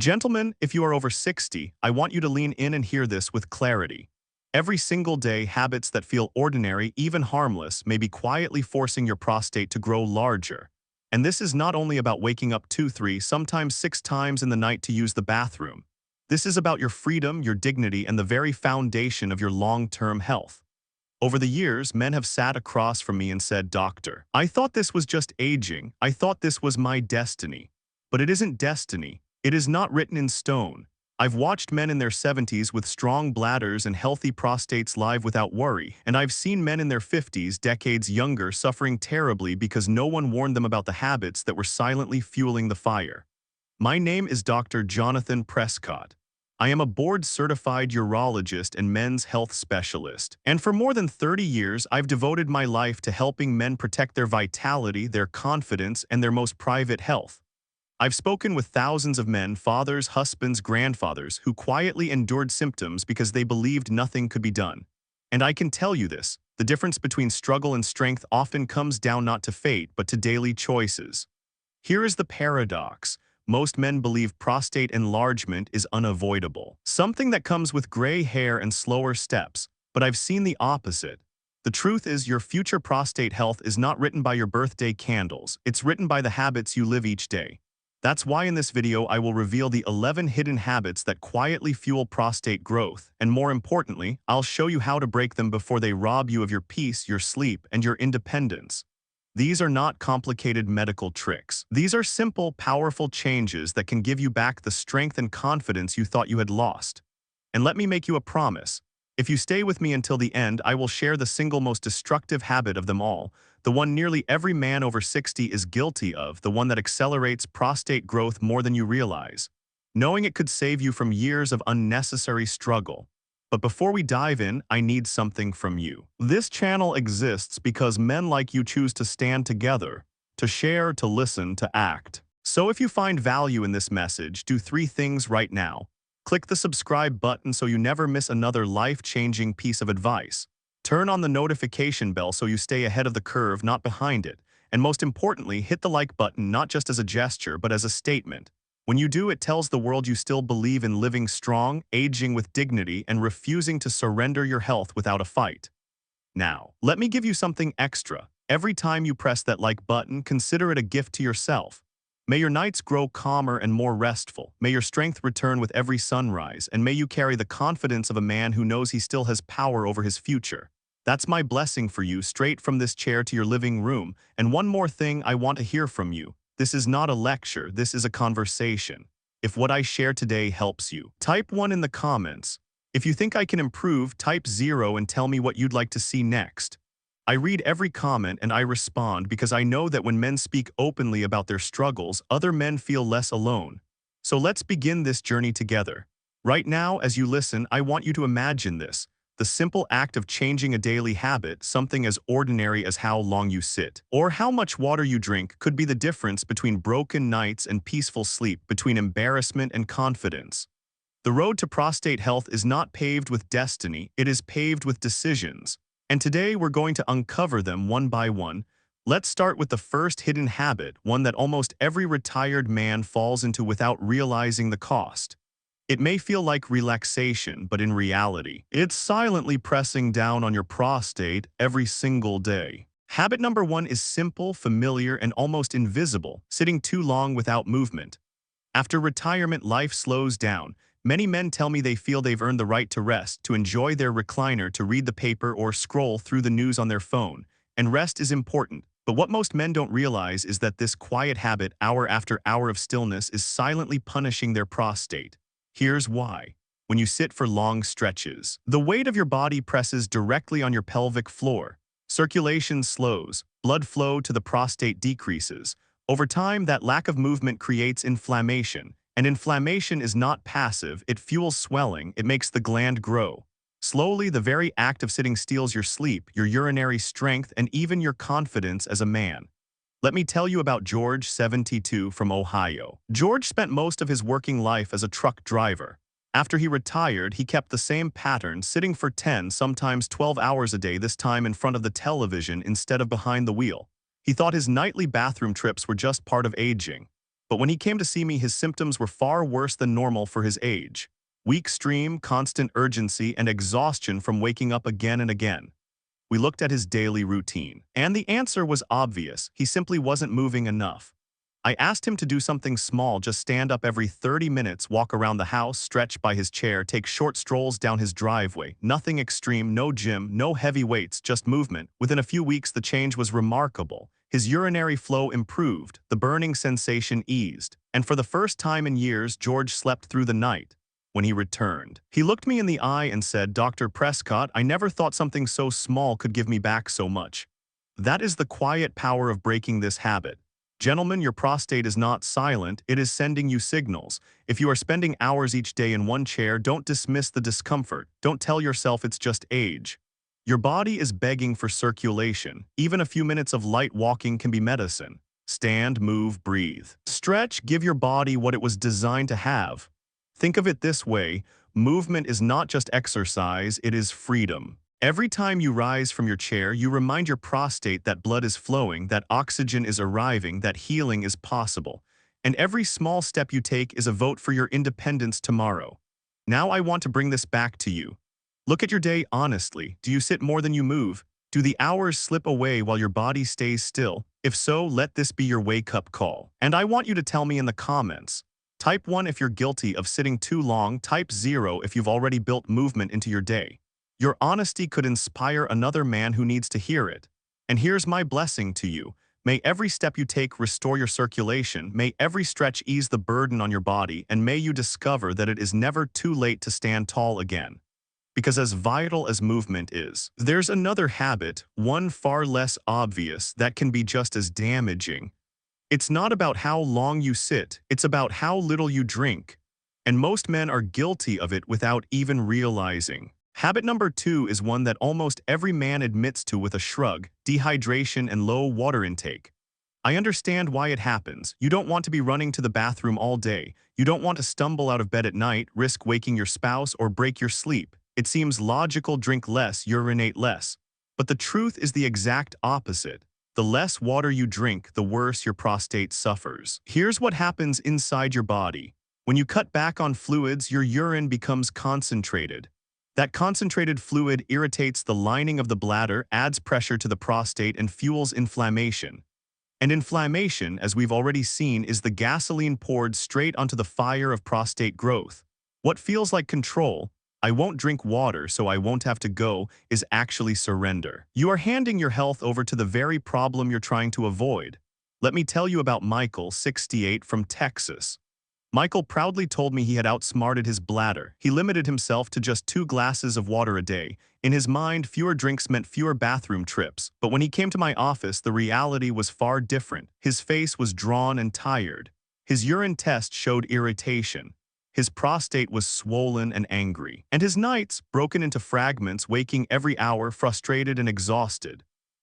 Gentlemen, if you are over 60, I want you to lean in and hear this with clarity. Every single day, habits that feel ordinary, even harmless, may be quietly forcing your prostate to grow larger. And this is not only about waking up 2, 3, sometimes 6 times in the night to use the bathroom. This is about your freedom, your dignity, and the very foundation of your long-term health. Over the years, men have sat across from me and said, "Doctor, I thought this was just aging. I thought this was my destiny." But it isn't destiny. It is not written in stone. I've watched men in their 70s with strong bladders and healthy prostates live without worry, and I've seen men in their 50s, decades younger, suffering terribly because no one warned them about the habits that were silently fueling the fire. My name is Dr. Jonathan Prescott. I am a board-certified urologist and men's health specialist, and for more than 30 years, I've devoted my life to helping men protect their vitality, their confidence, and their most private health. I've spoken with thousands of men, fathers, husbands, grandfathers, who quietly endured symptoms because they believed nothing could be done. And I can tell you this, the difference between struggle and strength often comes down not to fate, but to daily choices. Here is the paradox. Most men believe prostate enlargement is unavoidable, something that comes with gray hair and slower steps, but I've seen the opposite. The truth is your future prostate health is not written by your birthday candles, it's written by the habits you live each day. That's why in this video I will reveal the 11 hidden habits that quietly fuel prostate growth, and more importantly, I'll show you how to break them before they rob you of your peace, your sleep, and your independence. These are not complicated medical tricks. These are simple, powerful changes that can give you back the strength and confidence you thought you had lost. And let me make you a promise. If you stay with me until the end, I will share the single most destructive habit of them all, the one nearly every man over 60 is guilty of, the one that accelerates prostate growth more than you realize, knowing it could save you from years of unnecessary struggle. But before we dive in, I need something from you. This channel exists because men like you choose to stand together, to share, to listen, to act. So if you find value in this message, do 3 things right now. Click the subscribe button so you never miss another life-changing piece of advice. Turn on the notification bell so you stay ahead of the curve, not behind it. And most importantly, hit the like button not just as a gesture, but as a statement. When you do, it tells the world you still believe in living strong, aging with dignity, and refusing to surrender your health without a fight. Now, let me give you something extra. Every time you press that like button, consider it a gift to yourself. May your nights grow calmer and more restful. May your strength return with every sunrise, and may you carry the confidence of a man who knows he still has power over his future. That's my blessing for you, straight from this chair to your living room. And one more thing I want to hear from you. This is not a lecture, this is a conversation. If what I share today helps you, type 1 in the comments. If you think I can improve, type 0 and tell me what you'd like to see next. I read every comment and I respond because I know that when men speak openly about their struggles, other men feel less alone. So let's begin this journey together. Right now, as you listen, I want you to imagine this. The simple act of changing a daily habit, something as ordinary as how long you sit, or how much water you drink, could be the difference between broken nights and peaceful sleep, between embarrassment and confidence. The road to prostate health is not paved with destiny, it is paved with decisions. And today we're going to uncover them one by one. Let's start with the first hidden habit, one that almost every retired man falls into without realizing the cost. It may feel like relaxation, but in reality, it's silently pressing down on your prostate every single day. Habit number 1 is simple, familiar, and almost invisible, sitting too long without movement. After retirement, life slows down. Many men tell me they feel they've earned the right to rest, to enjoy their recliner, to read the paper, or scroll through the news on their phone. And rest is important. But what most men don't realize is that this quiet habit, hour after hour of stillness, is silently punishing their prostate. Here's why. When you sit for long stretches, the weight of your body presses directly on your pelvic floor. Circulation slows, blood flow to the prostate decreases. Over time, that lack of movement creates inflammation. And inflammation is not passive, it fuels swelling, it makes the gland grow. Slowly, the very act of sitting steals your sleep, your urinary strength, and even your confidence as a man. Let me tell you about George, 72, from Ohio. George spent most of his working life as a truck driver. After he retired, he kept the same pattern, sitting for 10, sometimes 12 hours a day, this time in front of the television instead of behind the wheel. He thought his nightly bathroom trips were just part of aging. But when he came to see me, his symptoms were far worse than normal for his age. Weak stream, constant urgency, and exhaustion from waking up again and again. We looked at his daily routine, and the answer was obvious. He simply wasn't moving enough. I asked him to do something small, just stand up every 30 minutes, walk around the house, stretch by his chair, take short strolls down his driveway. Nothing extreme, no gym, no heavy weights, just movement. Within a few weeks, the change was remarkable. His urinary flow improved, the burning sensation eased, and for the first time in years, George slept through the night. When he returned, he looked me in the eye and said, "Dr. Prescott, I never thought something so small could give me back so much." That is the quiet power of breaking this habit. Gentlemen, your prostate is not silent, it is sending you signals. If you are spending hours each day in one chair, don't dismiss the discomfort. Don't tell yourself it's just age. Your body is begging for circulation. Even a few minutes of light walking can be medicine. Stand, move, breathe. Stretch, give your body what it was designed to have. Think of it this way, movement is not just exercise, it is freedom. Every time you rise from your chair, you remind your prostate that blood is flowing, that oxygen is arriving, that healing is possible. And every small step you take is a vote for your independence tomorrow. Now I want to bring this back to you. Look at your day honestly. Do you sit more than you move? Do the hours slip away while your body stays still? If so, let this be your wake-up call. And I want you to tell me in the comments. Type 1 if you're guilty of sitting too long, type 0 if you've already built movement into your day. Your honesty could inspire another man who needs to hear it. And here's my blessing to you. May every step you take restore your circulation, may every stretch ease the burden on your body, and may you discover that it is never too late to stand tall again. Because as vital as movement is, there's another habit, one far less obvious, that can be just as damaging. It's not about how long you sit, it's about how little you drink. And most men are guilty of it without even realizing. Habit number 2 is one that almost every man admits to with a shrug: dehydration and low water intake. I understand why it happens. You don't want to be running to the bathroom all day. You don't want to stumble out of bed at night, risk waking your spouse, or break your sleep. It seems logical: drink less, urinate less. But the truth is the exact opposite. The less water you drink, the worse your prostate suffers. Here's what happens inside your body. When you cut back on fluids, your urine becomes concentrated. That concentrated fluid irritates the lining of the bladder, adds pressure to the prostate, and fuels inflammation. And inflammation, as we've already seen, is the gasoline poured straight onto the fire of prostate growth. What feels like control, "I won't drink water so I won't have to go," is actually surrender. You are handing your health over to the very problem you're trying to avoid. Let me tell you about Michael, 68, from Texas. Michael proudly told me he had outsmarted his bladder. He limited himself to just 2 glasses of water a day. In his mind, fewer drinks meant fewer bathroom trips. But when he came to my office, the reality was far different. His face was drawn and tired. His urine test showed irritation. His prostate was swollen and angry. And his nights, broken into fragments, waking every hour, frustrated and exhausted.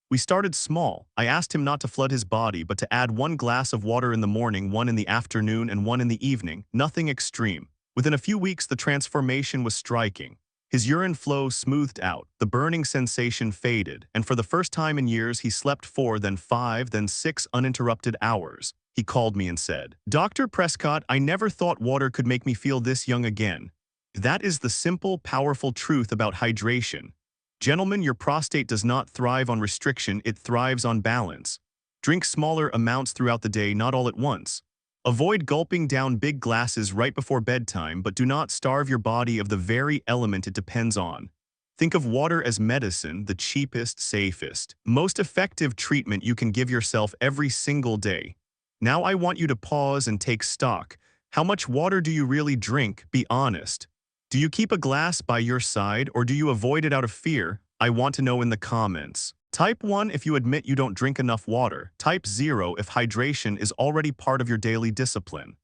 We started small. I asked him not to flood his body, but to add 1 glass of water in the morning, 1 in the afternoon, and 1 in the evening. Nothing extreme. Within a few weeks, the transformation was striking. His urine flow smoothed out, the burning sensation faded, and for the first time in years, he slept 4, then 5, then 6 uninterrupted hours. He called me and said, "Dr. Prescott, I never thought water could make me feel this young again." That is the simple, powerful truth about hydration. Gentlemen, your prostate does not thrive on restriction, it thrives on balance. Drink smaller amounts throughout the day, not all at once. Avoid gulping down big glasses right before bedtime, but do not starve your body of the very element it depends on. Think of water as medicine, the cheapest, safest, most effective treatment you can give yourself every single day. Now I want you to pause and take stock. How much water do you really drink? Be honest. Do you keep a glass by your side, or do you avoid it out of fear? I want to know in the comments. Type 1 if you admit you don't drink enough water. Type 0 if hydration is already part of your daily discipline.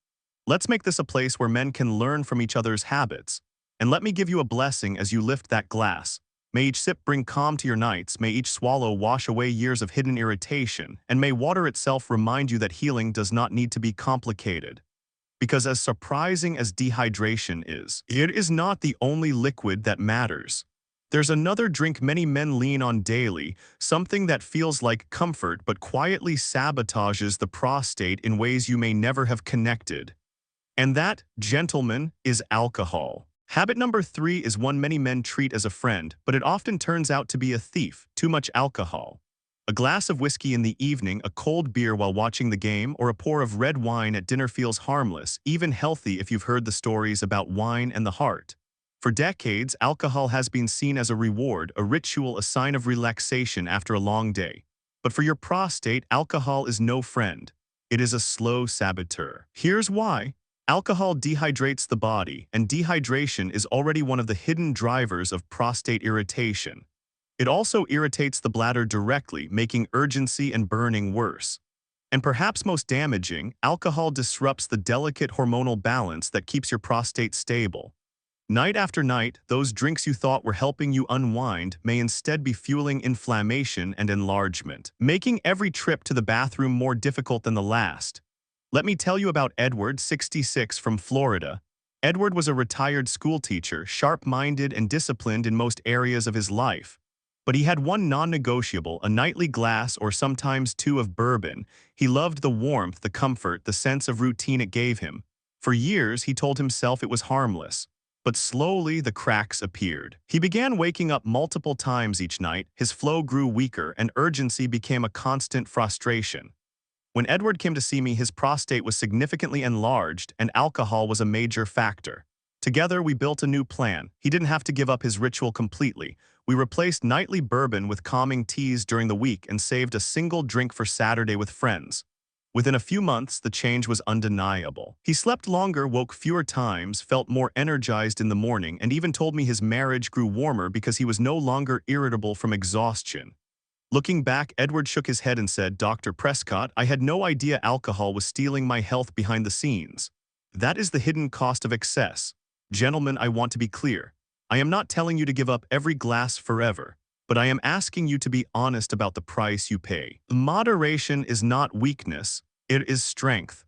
Let's make this a place where men can learn from each other's habits. And let me give you a blessing as you lift that glass. May each sip bring calm to your nights, may each swallow wash away years of hidden irritation, and may water itself remind you that healing does not need to be complicated. Because as surprising as dehydration is, it is not the only liquid that matters. There's another drink many men lean on daily, something that feels like comfort but quietly sabotages the prostate in ways you may never have connected. And that, gentlemen, is alcohol. Habit number 3 is one many men treat as a friend, but it often turns out to be a thief: too much alcohol. A glass of whiskey in the evening, a cold beer while watching the game, or a pour of red wine at dinner feels harmless, even healthy if you've heard the stories about wine and the heart. For decades, alcohol has been seen as a reward, a ritual, a sign of relaxation after a long day. But for your prostate, alcohol is no friend. It is a slow saboteur. Here's why. Alcohol dehydrates the body, and dehydration is already one of the hidden drivers of prostate irritation. It also irritates the bladder directly, making urgency and burning worse. And perhaps most damaging, alcohol disrupts the delicate hormonal balance that keeps your prostate stable. Night after night, those drinks you thought were helping you unwind may instead be fueling inflammation and enlargement, making every trip to the bathroom more difficult than the last. Let me tell you about Edward, 66, from Florida. Edward was a retired schoolteacher, sharp-minded and disciplined in most areas of his life. But he had one non-negotiable: a nightly glass or sometimes two of bourbon. He loved the warmth, the comfort, the sense of routine it gave him. For years, he told himself it was harmless. But slowly, the cracks appeared. He began waking up multiple times each night, his flow grew weaker, and urgency became a constant frustration. When Edward came to see me, his prostate was significantly enlarged, and alcohol was a major factor. Together, we built a new plan. He didn't have to give up his ritual completely. We replaced nightly bourbon with calming teas during the week and saved a single drink for Saturday with friends. Within a few months, the change was undeniable. He slept longer, woke fewer times, felt more energized in the morning, and even told me his marriage grew warmer because he was no longer irritable from exhaustion. Looking back, Edward shook his head and said, "Dr. Prescott, I had no idea alcohol was stealing my health behind the scenes. That is the hidden cost of excess." Gentlemen, I want to be clear. I am not telling you to give up every glass forever, but I am asking you to be honest about the price you pay. Moderation is not weakness, it is strength.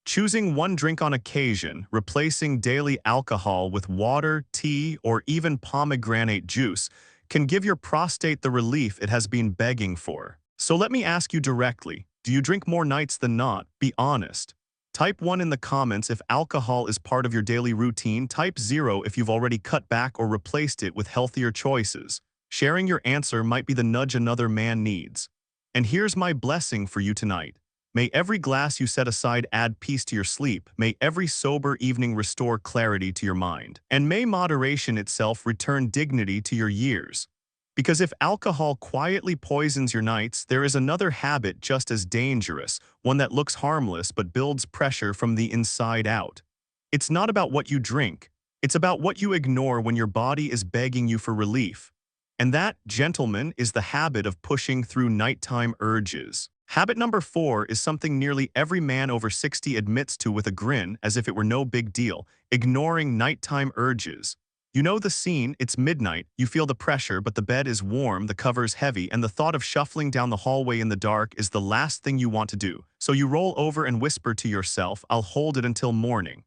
Choosing one drink on occasion, replacing daily alcohol with water, tea, or even pomegranate juice can give your prostate the relief it has been begging for. So let me ask you directly, do you drink more nights than not? Be honest. Type 1 in the comments if alcohol is part of your daily routine. Type 0 if you've already cut back or replaced it with healthier choices. Sharing your answer might be the nudge another man needs. And here's my blessing for you tonight. May every glass you set aside add peace to your sleep. May every sober evening restore clarity to your mind. And may moderation itself return dignity to your years. Because if alcohol quietly poisons your nights, there is another habit just as dangerous, one that looks harmless but builds pressure from the inside out. It's not about what you drink. It's about what you ignore when your body is begging you for relief. And that, gentlemen, is the habit of pushing through nighttime urges. Habit number 4 is something nearly every man over 60 admits to with a grin, as if it were no big deal: ignoring nighttime urges. You know the scene, it's midnight, you feel the pressure, but the bed is warm, the cover's heavy, and the thought of shuffling down the hallway in the dark is the last thing you want to do. So you roll over and whisper to yourself, "I'll hold it until morning."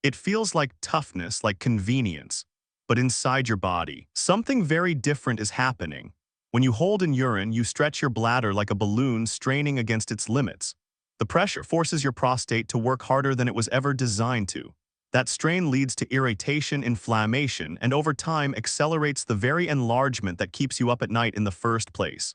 It feels like toughness, like convenience. But inside your body, something very different is happening. When you hold in urine, you stretch your bladder like a balloon straining against its limits. The pressure forces your prostate to work harder than it was ever designed to. That strain leads to irritation, inflammation, and over time accelerates the very enlargement that keeps you up at night in the first place.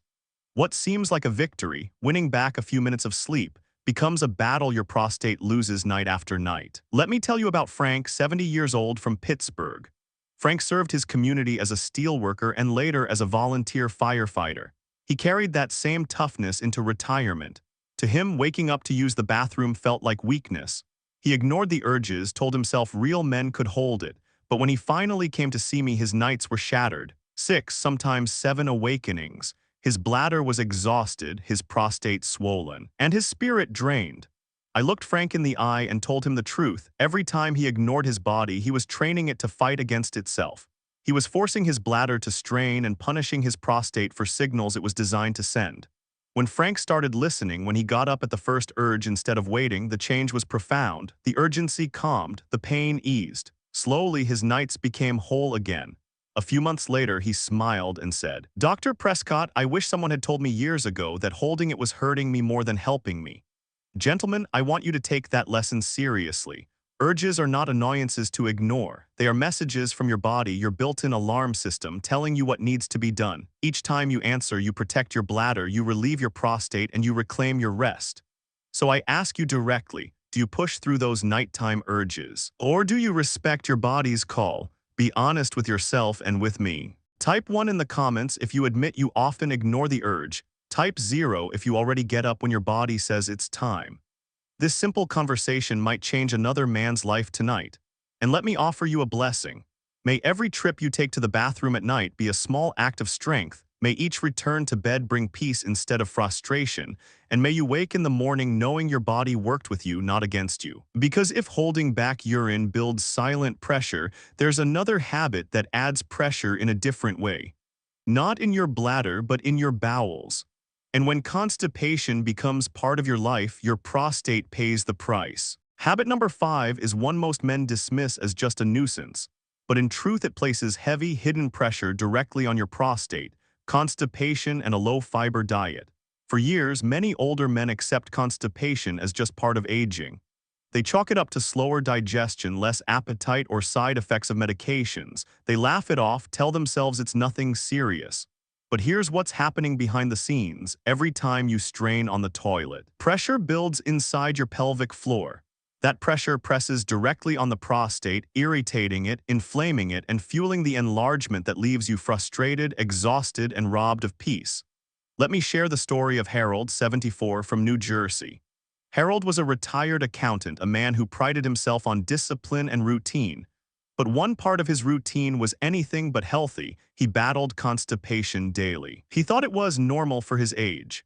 What seems like a victory, winning back a few minutes of sleep, becomes a battle your prostate loses night after night. Let me tell you about Frank, 70 years old, from Pittsburgh. Frank served his community as a steelworker and later as a volunteer firefighter. He carried that same toughness into retirement. To him, waking up to use the bathroom felt like weakness. He ignored the urges, told himself real men could hold it, but when he finally came to see me, his nights were shattered. 6, sometimes 7 awakenings. His bladder was exhausted, his prostate swollen, and his spirit drained. I looked Frank in the eye and told him the truth. Every time he ignored his body, he was training it to fight against itself. He was forcing his bladder to strain and punishing his prostate for signals it was designed to send. When Frank started listening, when he got up at the first urge instead of waiting, the change was profound. The urgency calmed, the pain eased. Slowly, his nights became whole again. A few months later, he smiled and said, "Dr. Prescott, I wish someone had told me years ago that holding it was hurting me more than helping me." Gentlemen, I want you to take that lesson seriously. Urges are not annoyances to ignore. They are messages from your body, your built-in alarm system, telling you what needs to be done. Each time you answer, you protect your bladder, you relieve your prostate, and you reclaim your rest. So I ask you directly, do you push through those nighttime urges? Or do you respect your body's call? Be honest with yourself and with me. Type 1 in the comments if you admit you often ignore the urge. Type 0 if you already get up when your body says it's time. This simple conversation might change another man's life tonight. And let me offer you a blessing. May every trip you take to the bathroom at night be a small act of strength. May each return to bed bring peace instead of frustration. And may you wake in the morning knowing your body worked with you, not against you. Because if holding back urine builds silent pressure, there's another habit that adds pressure in a different way. Not in your bladder, but in your bowels. And when constipation becomes part of your life, your prostate pays the price. Habit number 5 is one most men dismiss as just a nuisance, but in truth it places heavy, hidden pressure directly on your prostate: constipation and a low-fiber diet. For years, many older men accept constipation as just part of aging. They chalk it up to slower digestion, less appetite, or side effects of medications. They laugh it off, tell themselves it's nothing serious. But here's what's happening behind the scenes. Every time you strain on the toilet, pressure builds inside your pelvic floor. That pressure presses directly on the prostate, irritating it, inflaming it, and fueling the enlargement that leaves you frustrated, exhausted, and robbed of peace. Let me share the story of Harold, 74, from New Jersey. Harold was a retired accountant, a man who prided himself on discipline and routine. But one part of his routine was anything but healthy. He battled constipation daily. He thought it was normal for his age.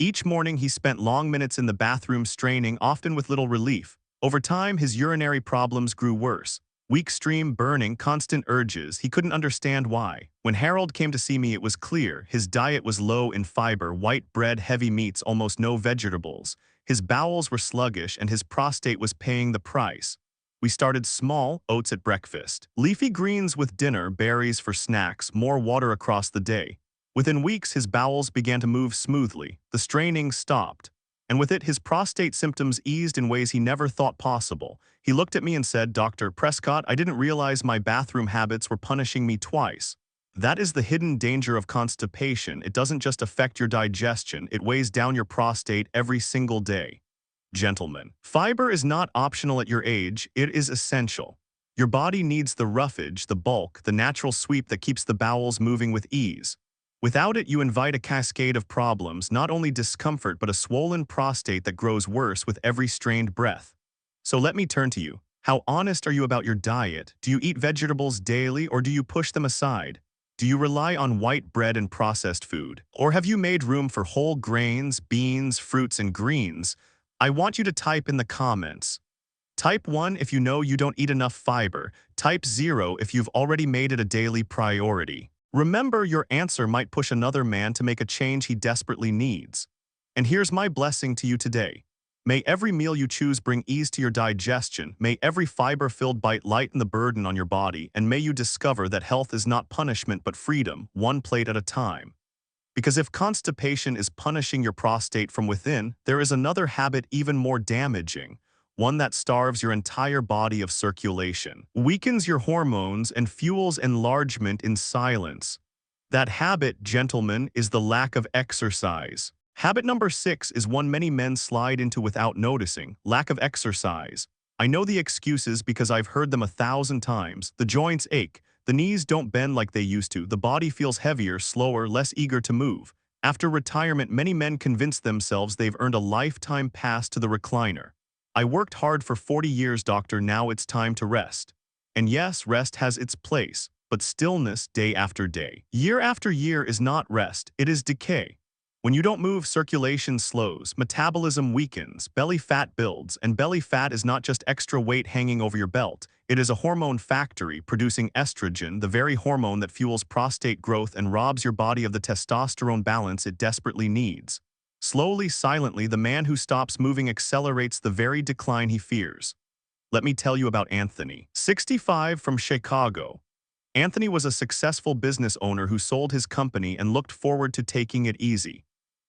Each morning he spent long minutes in the bathroom straining, often with little relief. Over time, his urinary problems grew worse. Weak stream, burning, constant urges. He couldn't understand why. When Harold came to see me, it was clear. His diet was low in fiber: white bread, heavy meats, almost no vegetables. His bowels were sluggish and his prostate was paying the price. We started small: oats at breakfast, leafy greens with dinner, berries for snacks, more water across the day. Within weeks, his bowels began to move smoothly. The straining stopped. And with it, his prostate symptoms eased in ways he never thought possible. He looked at me and said, "Dr. Prescott, I didn't realize my bathroom habits were punishing me twice." That is the hidden danger of constipation. It doesn't just affect your digestion, it weighs down your prostate every single day. Gentlemen, fiber is not optional at your age, it is essential. Your body needs the roughage, the bulk, the natural sweep that keeps the bowels moving with ease. Without it, you invite a cascade of problems, not only discomfort but a swollen prostate that grows worse with every strained breath. So let me turn to you. How honest are you about your diet? Do you eat vegetables daily, or do you push them aside? Do you rely on white bread and processed food? Or have you made room for whole grains, beans, fruits, and greens? I want you to type in the comments. Type 1 if you know you don't eat enough fiber. Type 0 if you've already made it a daily priority. Remember, your answer might push another man to make a change he desperately needs. And here's my blessing to you today. May every meal you choose bring ease to your digestion. May every fiber-filled bite lighten the burden on your body. And may you discover that health is not punishment but freedom, one plate at a time. Because if constipation is punishing your prostate from within, there is another habit even more damaging, one that starves your entire body of circulation, weakens your hormones, and fuels enlargement in silence. That habit, gentlemen, is the lack of exercise. Habit number 6 is one many men slide into without noticing: lack of exercise. I know the excuses because I've heard them 1,000 times. The joints ache. The knees don't bend like they used to. The body feels heavier, slower, less eager to move. After retirement, many men convince themselves they've earned a lifetime pass to the recliner. I worked hard for 40 years, doctor, now it's time to rest. And yes, rest has its place, but stillness day after day, year after year is not rest, it is decay. When you don't move, circulation slows, metabolism weakens, belly fat builds, and belly fat is not just extra weight hanging over your belt. It is a hormone factory producing estrogen, the very hormone that fuels prostate growth and robs your body of the testosterone balance it desperately needs. Slowly, silently, the man who stops moving accelerates the very decline he fears. Let me tell you about Anthony, 65, from Chicago. Anthony was a successful business owner who sold his company and looked forward to taking it easy.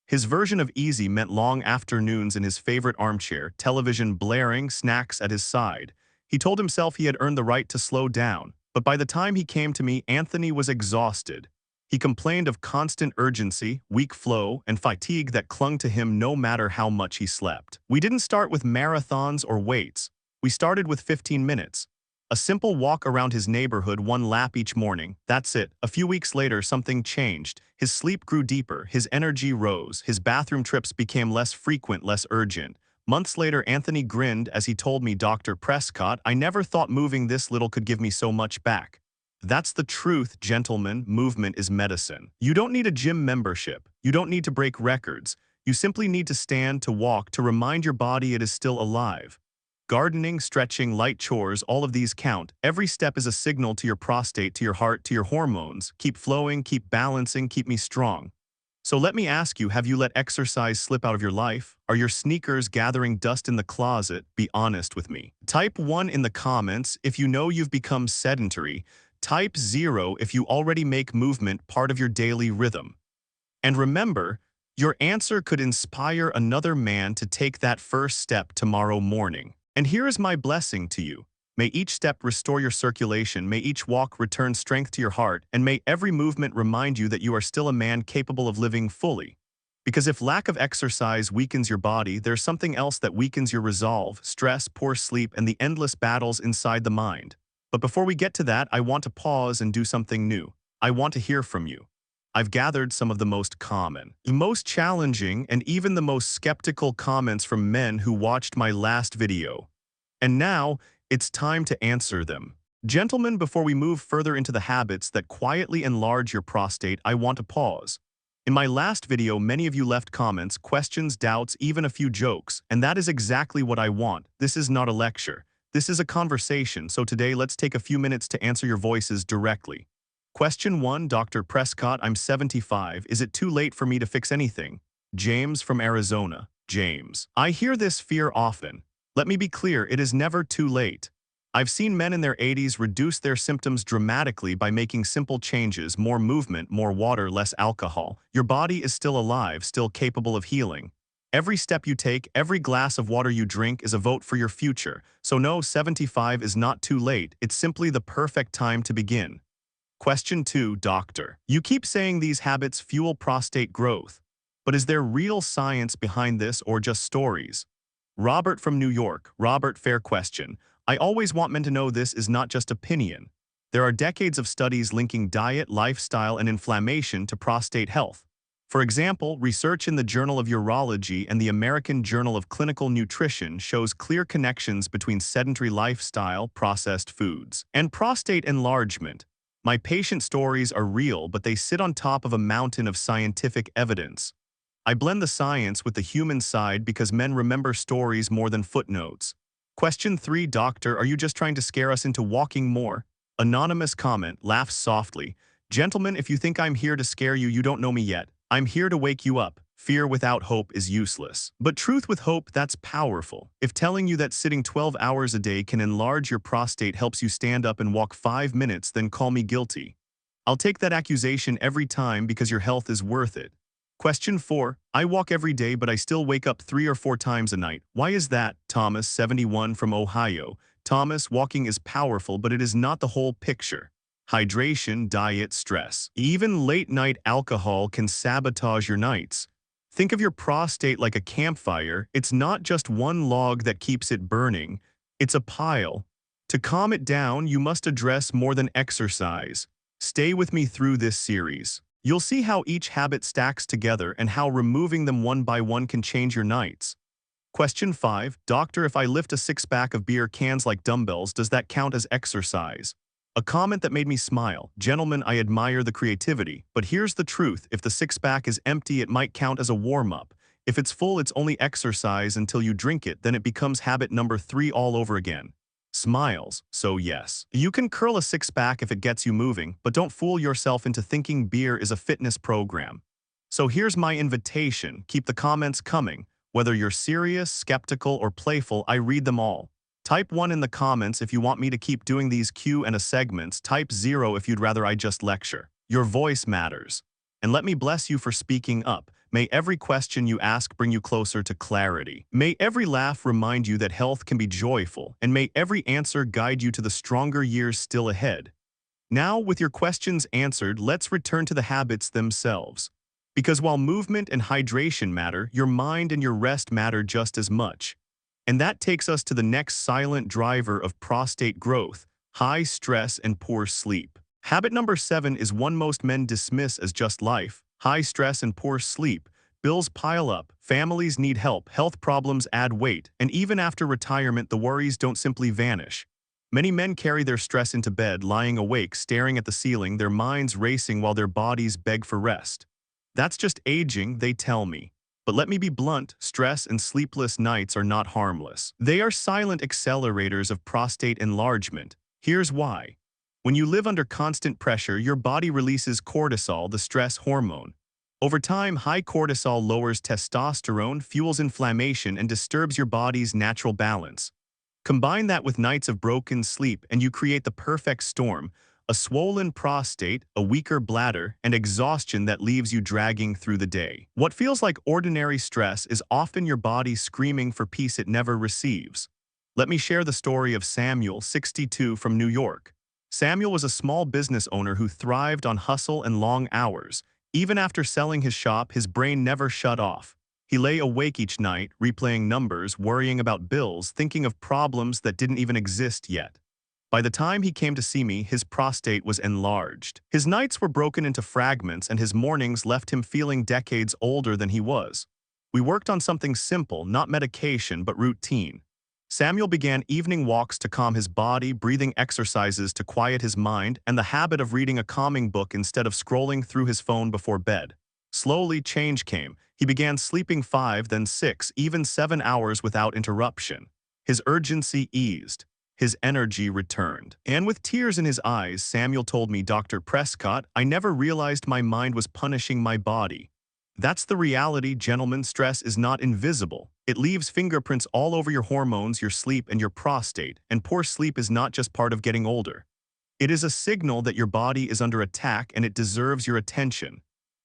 His version of easy meant long afternoons in his favorite armchair, television blaring, snacks at his side. He told himself he had earned the right to slow down, but by the time he came to me, Anthony was exhausted. He complained of constant urgency, weak flow, and fatigue that clung to him no matter how much he slept. We didn't start with marathons or weights. We started with 15 minutes. A simple walk around his neighborhood, one lap each morning. That's it. A few weeks later, something changed. His sleep grew deeper, his energy rose, his bathroom trips became less frequent, less urgent. Months later, Anthony grinned as he told me, "Dr. Prescott, I never thought moving this little could give me so much back." That's the truth, gentlemen. Movement is medicine. You don't need a gym membership. You don't need to break records. You simply need to stand, to walk, to remind your body it is still alive. Gardening, stretching, light chores, all of these count. Every step is a signal to your prostate, to your heart, to your hormones. Keep flowing, keep balancing, keep me strong. So let me ask you, have you let exercise slip out of your life? Are your sneakers gathering dust in the closet? Be honest with me. Type 1 in the comments if you know you've become sedentary. Type 0 if you already make movement part of your daily rhythm. And remember, your answer could inspire another man to take that first step tomorrow morning. And here is my blessing to you. May each step restore your circulation, may each walk return strength to your heart, and may every movement remind you that you are still a man capable of living fully. Because if lack of exercise weakens your body, there's something else that weakens your resolve: stress, poor sleep, and the endless battles inside the mind. But before we get to that, I want to pause and do something new. I want to hear from you. I've gathered some of the most common, the most challenging, and even the most skeptical comments from men who watched my last video. And now, it's time to answer them. Gentlemen, before we move further into the habits that quietly enlarge your prostate, I want to pause. In my last video, many of you left comments, questions, doubts, even a few jokes, and that is exactly what I want. This is not a lecture. This is a conversation, so today let's take a few minutes to answer your voices directly. Question 1, Dr. Prescott, I'm 75. Is it too late for me to fix anything? James from Arizona. James, I hear this fear often. Let me be clear, it is never too late. I've seen men in their 80s reduce their symptoms dramatically by making simple changes: more movement, more water, less alcohol. Your body is still alive, still capable of healing. Every step you take, every glass of water you drink is a vote for your future. So no, 75 is not too late. It's simply the perfect time to begin. Question 2, Doctor. You keep saying these habits fuel prostate growth. But is there real science behind this or just stories? Robert from New York. Robert, fair question. I always want men to know this is not just opinion. There are decades of studies linking diet, lifestyle, and inflammation to prostate health. For example, research in the Journal of Urology and the American Journal of Clinical Nutrition shows clear connections between sedentary lifestyle, processed foods, and prostate enlargement. My patient stories are real, but they sit on top of a mountain of scientific evidence. I blend the science with the human side because men remember stories more than footnotes. Question 3, Doctor, are you just trying to scare us into walking more? Anonymous comment, laughs softly. Gentlemen, if you think I'm here to scare you, you don't know me yet. I'm here to wake you up. Fear without hope is useless. But truth with hope, that's powerful. If telling you that sitting 12 hours a day can enlarge your prostate helps you stand up and walk 5 minutes, then call me guilty. I'll take that accusation every time because your health is worth it. Question 4. I walk every day, but I still wake up 3 or 4 times a night. Why is that? Thomas, 71, from Ohio. Thomas, walking is powerful, but it is not the whole picture. Hydration, diet, stress. Even late-night alcohol can sabotage your nights. Think of your prostate like a campfire. It's not just one log that keeps it burning. It's a pile. To calm it down, you must address more than exercise. Stay with me through this series. You'll see how each habit stacks together and how removing them one by one can change your nights. Question 5. Doctor, if I lift a 6-pack of beer cans like dumbbells, does that count as exercise? A comment that made me smile. Gentlemen, I admire the creativity, but here's the truth. If the 6-pack is empty, it might count as a warm-up. If it's full, it's only exercise until you drink it, then it becomes habit number 3 all over again. Smiles. So yes, you can curl a 6-pack if it gets you moving, but don't fool yourself into thinking beer is a fitness program. So here's my invitation. Keep the comments coming. Whether you're serious, skeptical, or playful, I read them all. Type 1 in the comments if you want me to keep doing these Q&A segments. Type 0 if you'd rather I just lecture. Your voice matters. And let me bless you for speaking up. May every question you ask bring you closer to clarity. May every laugh remind you that health can be joyful, and may every answer guide you to the stronger years still ahead. Now, with your questions answered, let's return to the habits themselves. Because while movement and hydration matter, your mind and your rest matter just as much. And that takes us to the next silent driver of prostate growth: high stress and poor sleep. Habit number 7 is one most men dismiss as just life: high stress and poor sleep. Bills pile up, families need help, health problems add weight, and even after retirement, the worries don't simply vanish. Many men carry their stress into bed, lying awake, staring at the ceiling, their minds racing while their bodies beg for rest. That's just aging, they tell me. But let me be blunt, stress and sleepless nights are not harmless. They are silent accelerators of prostate enlargement. Here's why. When you live under constant pressure, your body releases cortisol, the stress hormone. Over time, high cortisol lowers testosterone, fuels inflammation, and disturbs your body's natural balance. Combine that with nights of broken sleep, and you create the perfect storm: a swollen prostate, a weaker bladder, and exhaustion that leaves you dragging through the day. What feels like ordinary stress is often your body screaming for peace it never receives. Let me share the story of Samuel, 62, from New York. Samuel was a small business owner who thrived on hustle and long hours. Even after selling his shop, his brain never shut off. He lay awake each night, replaying numbers, worrying about bills, thinking of problems that didn't even exist yet. By the time he came to see me, his prostate was enlarged. His nights were broken into fragments, and his mornings left him feeling decades older than he was. We worked on something simple, not medication, but routine. Samuel began evening walks to calm his body, breathing exercises to quiet his mind, and the habit of reading a calming book instead of scrolling through his phone before bed. Slowly, change came. He began sleeping 5, then 6, even 7 hours without interruption. His urgency eased. His energy returned. And with tears in his eyes, Samuel told me, "Dr. Prescott, I never realized my mind was punishing my body." That's the reality, gentlemen. Stress is not invisible. It leaves fingerprints all over your hormones, your sleep, and your prostate. And poor sleep is not just part of getting older. It is a signal that your body is under attack and it deserves your attention.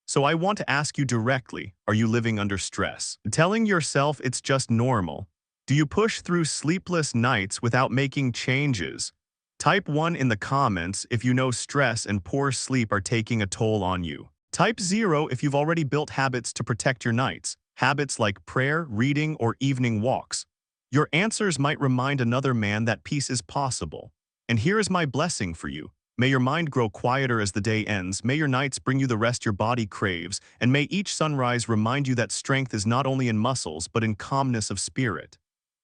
So I want to ask you directly, are you living under stress? Telling yourself it's just normal? Do you push through sleepless nights without making changes? Type 1 in the comments if you know stress and poor sleep are taking a toll on you. Type 0 if you've already built habits to protect your nights, habits like prayer, reading, or evening walks. Your answers might remind another man that peace is possible. And here is my blessing for you. May your mind grow quieter as the day ends, may your nights bring you the rest your body craves, and may each sunrise remind you that strength is not only in muscles but in calmness of spirit.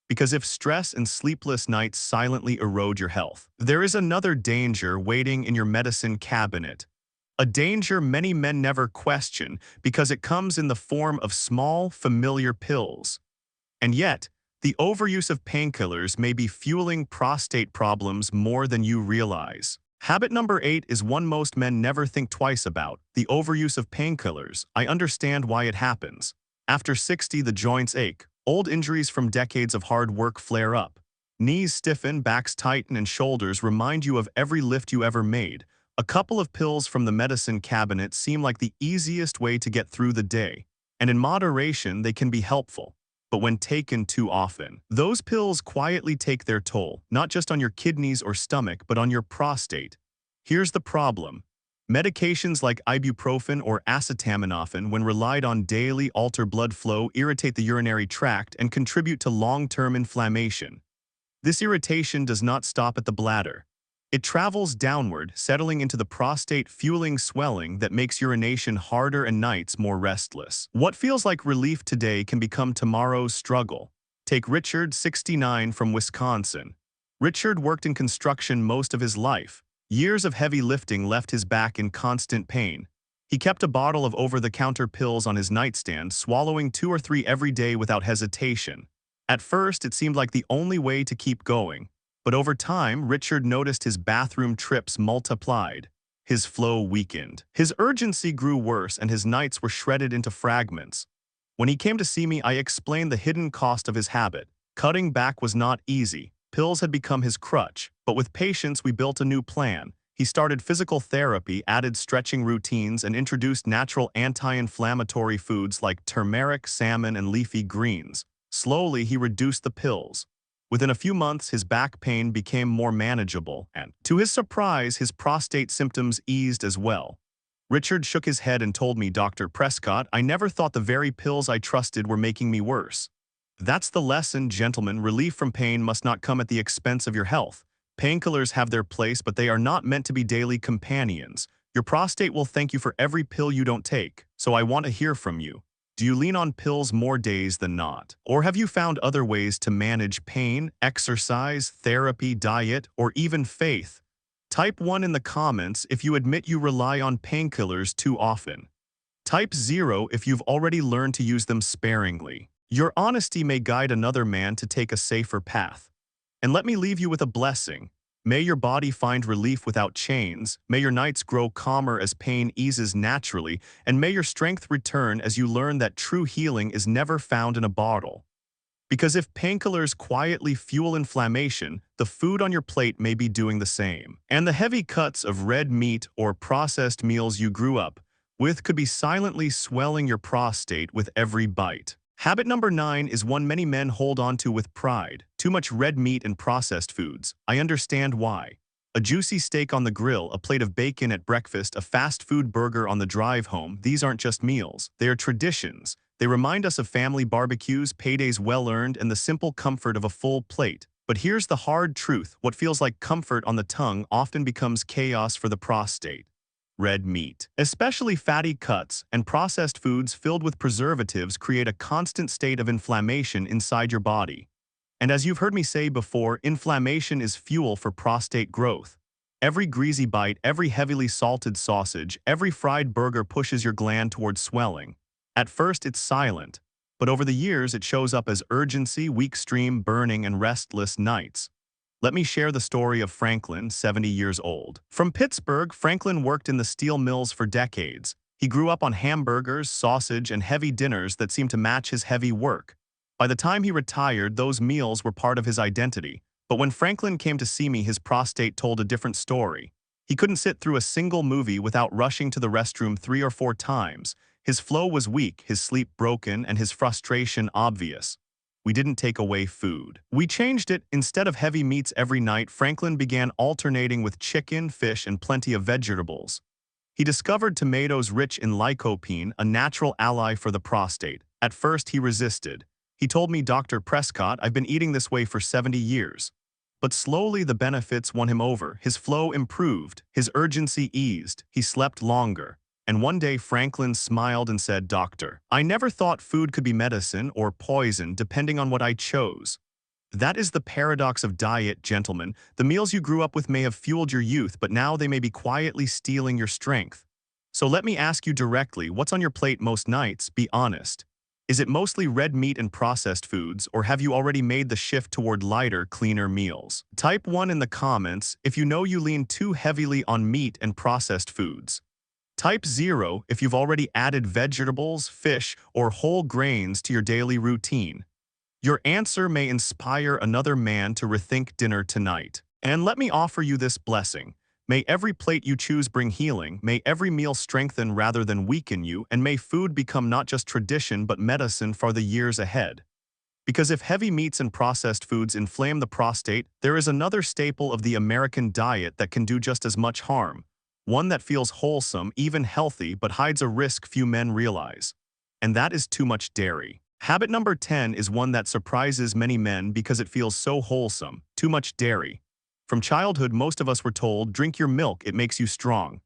Because if stress and sleepless nights silently erode your health, there is another danger waiting in your medicine cabinet. A danger many men never question because it comes in the form of small, familiar pills. And yet, the overuse of painkillers may be fueling prostate problems more than you realize. Habit number 8 is one most men never think twice about: the overuse of painkillers. I understand why it happens. After 60, the joints ache. Old injuries from decades of hard work flare up. Knees stiffen, backs tighten, and shoulders remind you of every lift you ever made. A couple of pills from the medicine cabinet seem like the easiest way to get through the day. And in moderation, they can be helpful. But when taken too often, those pills quietly take their toll, not just on your kidneys or stomach, but on your prostate. Here's the problem. Medications like ibuprofen or acetaminophen, when relied on daily, alter blood flow, irritate the urinary tract, and contribute to long-term inflammation. This irritation does not stop at the bladder. It travels downward, settling into the prostate, fueling swelling that makes urination harder and nights more restless. What feels like relief today can become tomorrow's struggle. Take Richard, 69, from Wisconsin. Richard worked in construction most of his life. Years of heavy lifting left his back in constant pain. He kept a bottle of over-the-counter pills on his nightstand, swallowing 2 or 3 every day without hesitation. At first, it seemed like the only way to keep going. But over time, Richard noticed his bathroom trips multiplied. His flow weakened. His urgency grew worse, and his nights were shredded into fragments. When he came to see me, I explained the hidden cost of his habit. Cutting back was not easy. Pills had become his crutch, but with patience we built a new plan. He started physical therapy, added stretching routines, and introduced natural anti-inflammatory foods like turmeric, salmon, and leafy greens. Slowly, he reduced the pills. Within a few months, his back pain became more manageable, and, to his surprise, his prostate symptoms eased as well. Richard shook his head and told me, "Dr. Prescott, I never thought the very pills I trusted were making me worse." That's the lesson, gentlemen. Relief from pain must not come at the expense of your health. Painkillers have their place, but they are not meant to be daily companions. Your prostate will thank you for every pill you don't take, so I want to hear from you. Do you lean on pills more days than not? Or have you found other ways to manage pain, exercise, therapy, diet, or even faith? Type 1 in the comments if you admit you rely on painkillers too often. Type 0 if you've already learned to use them sparingly. Your honesty may guide another man to take a safer path. And let me leave you with a blessing. May your body find relief without chains, may your nights grow calmer as pain eases naturally, and may your strength return as you learn that true healing is never found in a bottle. Because if painkillers quietly fuel inflammation, the food on your plate may be doing the same. And the heavy cuts of red meat or processed meals you grew up with could be silently swelling your prostate with every bite. Habit number 9 is one many men hold on to with pride: too much red meat and processed foods. I understand why. A juicy steak on the grill, a plate of bacon at breakfast, a fast food burger on the drive home, these aren't just meals, they are traditions. They remind us of family barbecues, paydays well-earned, and the simple comfort of a full plate. But here's the hard truth: what feels like comfort on the tongue often becomes chaos for the prostate. Red meat, especially fatty cuts and processed foods filled with preservatives, create a constant state of inflammation inside your body. And as you've heard me say before, inflammation is fuel for prostate growth. Every greasy bite, every heavily salted sausage, every fried burger pushes your gland towards swelling. At first, it's silent, but over the years, it shows up as urgency, weak stream, burning, and restless nights. Let me share the story of Franklin, 70 years old. From Pittsburgh, Franklin worked in the steel mills for decades. He grew up on hamburgers, sausage, and heavy dinners that seemed to match his heavy work. By the time he retired, those meals were part of his identity. But when Franklin came to see me, his prostate told a different story. He couldn't sit through a single movie without rushing to the restroom 3 or 4 times. His flow was weak, his sleep broken, and his frustration obvious. We didn't take away food. We changed it. Instead of heavy meats every night, Franklin began alternating with chicken, fish, and plenty of vegetables. He discovered tomatoes rich in lycopene, a natural ally for the prostate. At first, he resisted. He told me, "Dr. Prescott, I've been eating this way for 70 years. But slowly the benefits won him over. His flow improved, his urgency eased, he slept longer. And one day Franklin smiled and said, "Doctor, I never thought food could be medicine or poison depending on what I chose." That is the paradox of diet, gentlemen. The meals you grew up with may have fueled your youth, but now they may be quietly stealing your strength. So let me ask you directly, what's on your plate most nights? Be honest. Is it mostly red meat and processed foods, or have you already made the shift toward lighter, cleaner meals? Type 1 in the comments if you know you lean too heavily on meat and processed foods. Type 0 if you've already added vegetables, fish, or whole grains to your daily routine. Your answer may inspire another man to rethink dinner tonight. And let me offer you this blessing. May every plate you choose bring healing, may every meal strengthen rather than weaken you, and may food become not just tradition but medicine for the years ahead. Because if heavy meats and processed foods inflame the prostate, there is another staple of the American diet that can do just as much harm. One that feels wholesome, even healthy, but hides a risk few men realize. And that is too much dairy. Habit number 10 is one that surprises many men because it feels so wholesome: too much dairy. From childhood, most of us were told, "Drink your milk, it makes you strong."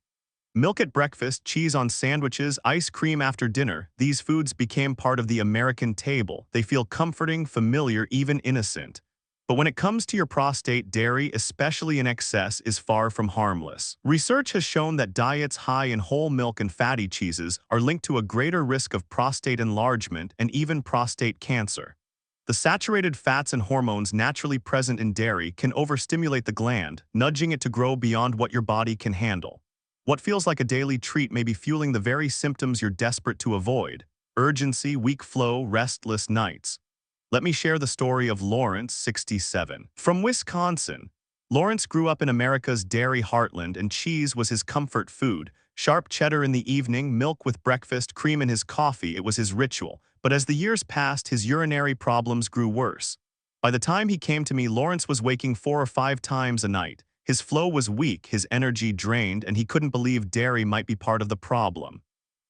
Milk at breakfast, cheese on sandwiches, ice cream after dinner, these foods became part of the American table. They feel comforting, familiar, even innocent. But when it comes to your prostate, dairy, especially in excess, is far from harmless. Research has shown that diets high in whole milk and fatty cheeses are linked to a greater risk of prostate enlargement and even prostate cancer. The saturated fats and hormones naturally present in dairy can overstimulate the gland, nudging it to grow beyond what your body can handle. What feels like a daily treat may be fueling the very symptoms you're desperate to avoid: urgency, weak flow, restless nights. Let me share the story of Lawrence, 67. From Wisconsin, Lawrence grew up in America's dairy heartland, and cheese was his comfort food. Sharp cheddar in the evening, milk with breakfast, cream in his coffee, it was his ritual. But as the years passed, his urinary problems grew worse. By the time he came to me, Lawrence was waking 4 or 5 times a night. His flow was weak, his energy drained, and he couldn't believe dairy might be part of the problem.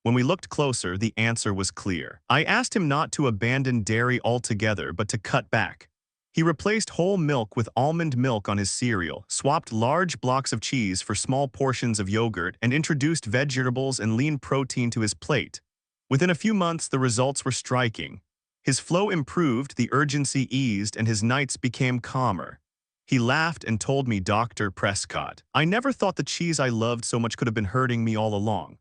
When we looked closer, the answer was clear. I asked him not to abandon dairy altogether, but to cut back. He replaced whole milk with almond milk on his cereal, swapped large blocks of cheese for small portions of yogurt, and introduced vegetables and lean protein to his plate. Within a few months, the results were striking. His flow improved, the urgency eased, and his nights became calmer. He laughed and told me, "Dr. Prescott, I never thought the cheese I loved so much could have been hurting me all along."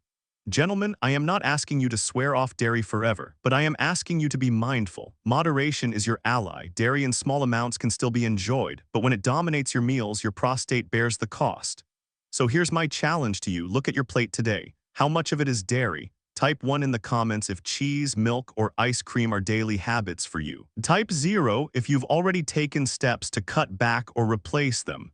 Gentlemen, I am not asking you to swear off dairy forever, but I am asking you to be mindful. Moderation is your ally. Dairy in small amounts can still be enjoyed, but when it dominates your meals, your prostate bears the cost. So here's my challenge to you. Look at your plate today. How much of it is dairy? Type 1 in the comments if cheese, milk, or ice cream are daily habits for you. Type 0 if you've already taken steps to cut back or replace them.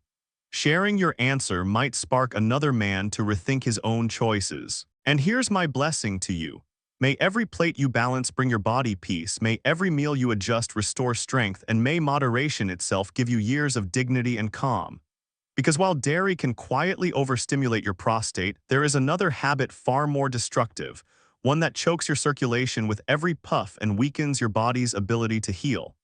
Sharing your answer might spark another man to rethink his own choices. And here's my blessing to you. May every plate you balance bring your body peace, may every meal you adjust restore strength, and may moderation itself give you years of dignity and calm. Because while dairy can quietly overstimulate your prostate, there is another habit far more destructive, one that chokes your circulation with every puff and weakens your body's ability to heal.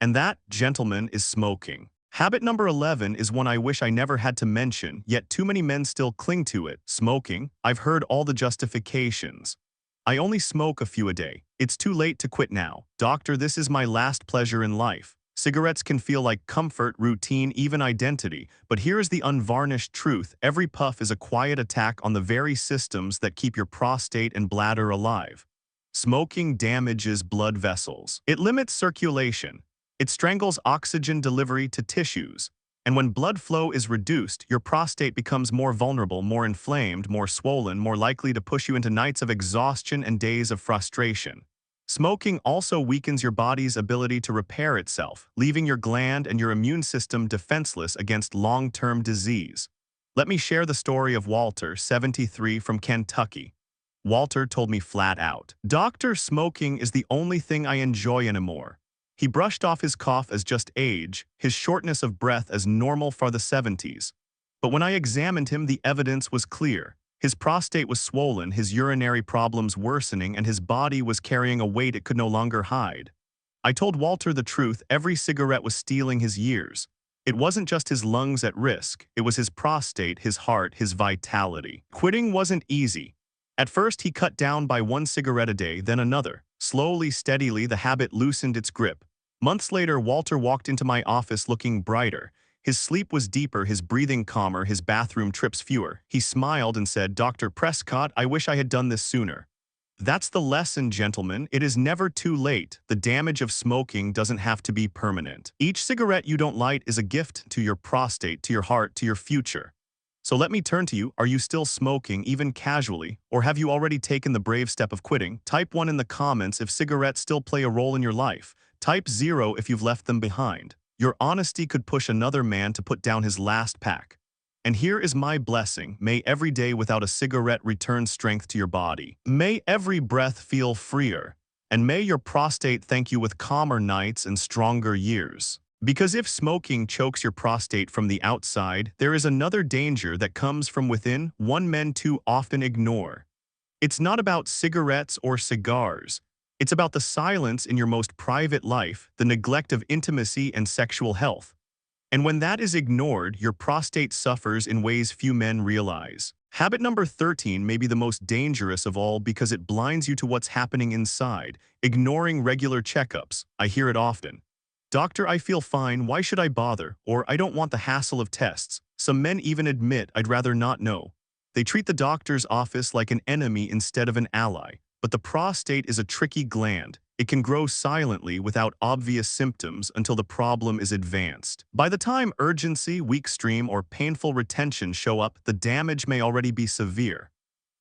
And that, gentlemen, is smoking. Habit number 11 is one I wish I never had to mention, yet too many men still cling to it. Smoking. I've heard all the justifications. I only smoke a few a day. It's too late to quit now. Doctor, this is my last pleasure in life. Cigarettes can feel like comfort, routine, even identity. But here is the unvarnished truth. Every puff is a quiet attack on the very systems that keep your prostate and bladder alive. Smoking damages blood vessels. It limits circulation. It strangles oxygen delivery to tissues, and when blood flow is reduced, your prostate becomes more vulnerable, more inflamed, more swollen, more likely to push you into nights of exhaustion and days of frustration. Smoking also weakens your body's ability to repair itself, leaving your gland and your immune system defenseless against long-term disease. Let me share the story of Walter, 73, from Kentucky. Walter told me flat out, "Doctor, smoking is the only thing I enjoy anymore." He brushed off his cough as just age, his shortness of breath as normal for the 70s. But when I examined him, the evidence was clear. His prostate was swollen, his urinary problems worsening, and his body was carrying a weight it could no longer hide. I told Walter the truth. Every cigarette was stealing his years. It wasn't just his lungs at risk, it was his prostate, his heart, his vitality. Quitting wasn't easy. At first, he cut down by 1 cigarette a day, then another. Slowly, steadily, the habit loosened its grip. Months later, Walter walked into my office looking brighter. His sleep was deeper, his breathing calmer, his bathroom trips fewer. He smiled and said, "Dr. Prescott, I wish I had done this sooner." That's the lesson, gentlemen. It is never too late. The damage of smoking doesn't have to be permanent. Each cigarette you don't light is a gift to your prostate, to your heart, to your future. So let me turn to you. Are you still smoking, even casually? Or have you already taken the brave step of quitting? Type 1 in the comments if cigarettes still play a role in your life. Type 0 if you've left them behind. Your honesty could push another man to put down his last pack. And here is my blessing. May every day without a cigarette return strength to your body. May every breath feel freer. And may your prostate thank you with calmer nights and stronger years. Because if smoking chokes your prostate from the outside, there is another danger that comes from within, one men too often ignore. It's not about cigarettes or cigars. It's about the silence in your most private life, the neglect of intimacy and sexual health. And when that is ignored, your prostate suffers in ways few men realize. Habit number 13 may be the most dangerous of all because it blinds you to what's happening inside, ignoring regular checkups. I hear it often. "Doctor, I feel fine, why should I bother?" Or "I don't want the hassle of tests." Some men even admit, "I'd rather not know." They treat the doctor's office like an enemy instead of an ally. But the prostate is a tricky gland. It can grow silently without obvious symptoms until the problem is advanced. By the time urgency, weak stream, or painful retention show up, the damage may already be severe.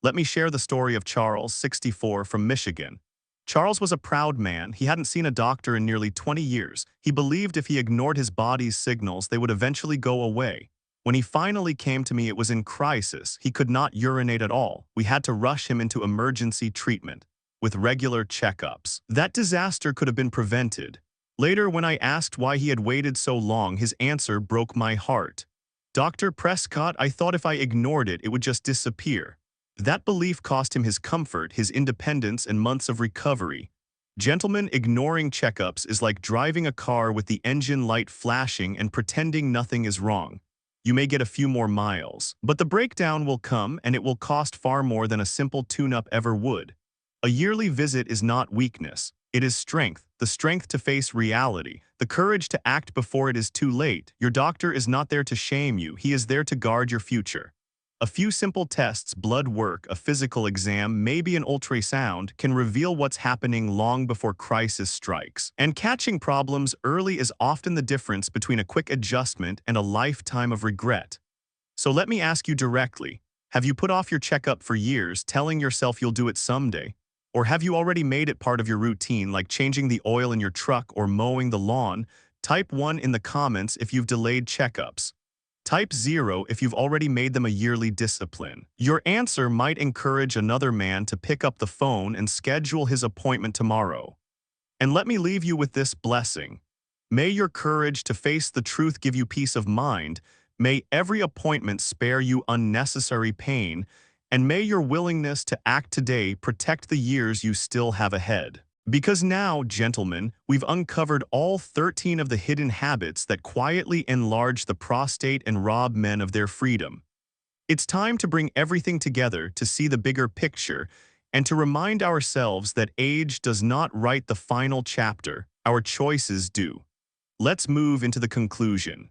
Let me share the story of Charles, 64, from Michigan. Charles was a proud man. He hadn't seen a doctor in nearly 20 years. He believed if he ignored his body's signals, they would eventually go away. When he finally came to me, it was in crisis. He could not urinate at all. We had to rush him into emergency treatment with regular checkups. That disaster could have been prevented. Later, when I asked why he had waited so long, his answer broke my heart. Dr. Prescott, I thought if I ignored it, it would just disappear. That belief cost him his comfort, his independence, and months of recovery. Gentlemen, ignoring checkups is like driving a car with the engine light flashing and pretending nothing is wrong. You may get a few more miles, but the breakdown will come, and it will cost far more than a simple tune-up ever would. A yearly visit is not weakness. It is strength, the strength to face reality, the courage to act before it is too late. Your doctor is not there to shame you. He is there to guard your future. A few simple tests, blood work, a physical exam, maybe an ultrasound, can reveal what's happening long before crisis strikes. And catching problems early is often the difference between a quick adjustment and a lifetime of regret. So let me ask you directly, have you put off your checkup for years, telling yourself you'll do it someday? Or have you already made it part of your routine, like changing the oil in your truck or mowing the lawn? Type 1 in the comments if you've delayed checkups. Type 0 if you've already made them a yearly discipline. Your answer might encourage another man to pick up the phone and schedule his appointment tomorrow. And let me leave you with this blessing. May your courage to face the truth give you peace of mind. May every appointment spare you unnecessary pain. And may your willingness to act today protect the years you still have ahead. Because now, gentlemen, we've uncovered all 13 of the hidden habits that quietly enlarge the prostate and rob men of their freedom. It's time to bring everything together to see the bigger picture and to remind ourselves that age does not write the final chapter, our choices do. Let's move into the conclusion.